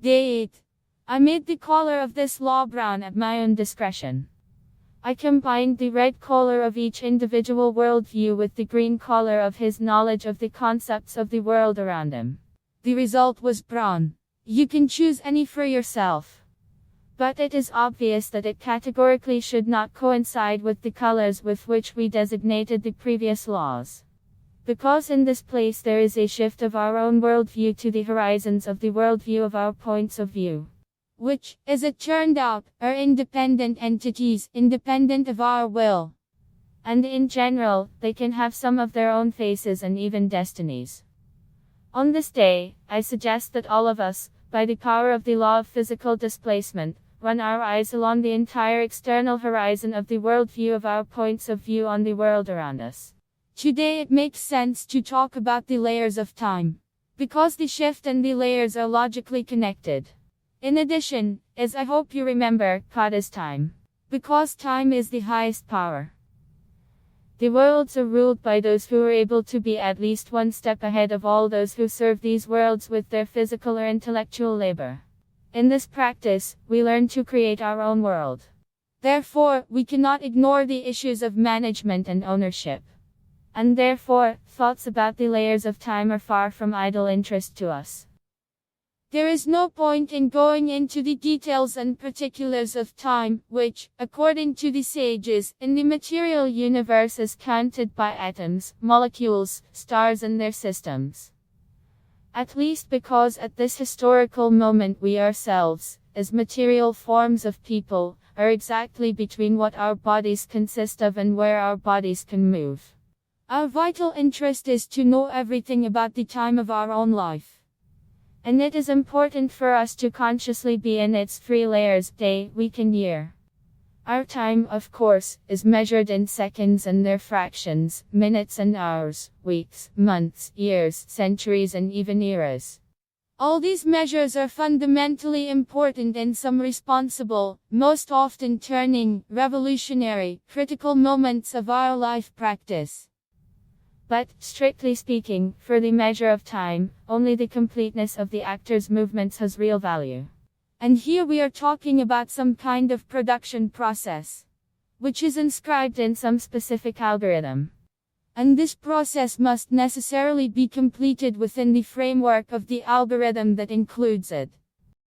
Day 8. I made the color of this law brown at my own discretion. I combined the red color of each individual worldview with the green color of his knowledge of the concepts of the world around him. The result was brown. You can choose any for yourself. But it is obvious that it categorically should not coincide with the colors with which we designated the previous laws. Because in this place there is a shift of our own worldview to the horizons of the worldview of our points of view, which, as it turned out, are independent entities, independent of our will. And in general, they can have some of their own faces and even destinies. On this day, I suggest that all of us, by the power of the law of physical displacement, run our eyes along the entire external horizon of the worldview of our points of view on the world around us. Today it makes sense to talk about the layers of time, because the shift and the layers are logically connected. In addition, as I hope you remember, God is time, because time is the highest power. The worlds are ruled by those who are able to be at least one step ahead of all those who serve these worlds with their physical or intellectual labor. In this practice, we learn to create our own world. Therefore, we cannot ignore the issues of management and ownership. And therefore, thoughts about the layers of time are far from idle interest to us. There is no point in going into the details and particulars of time, which, according to the sages, in the material universe is counted by atoms, molecules, stars and their systems. At least because at this historical moment we ourselves, as material forms of people, are exactly between what our bodies consist of and where our bodies can move. Our vital interest is to know everything about the time of our own life. And it is important for us to consciously be in its three layers: day, week and year. Our time, of course, is measured in seconds and their fractions, minutes and hours, weeks, months, years, centuries and even eras. All these measures are fundamentally important in some responsible, most often turning, revolutionary, critical moments of our life practice. But, strictly speaking, for the measure of time, only the completeness of the actor's movements has real value. And here we are talking about some kind of production process, which is inscribed in some specific algorithm. And this process must necessarily be completed within the framework of the algorithm that includes it.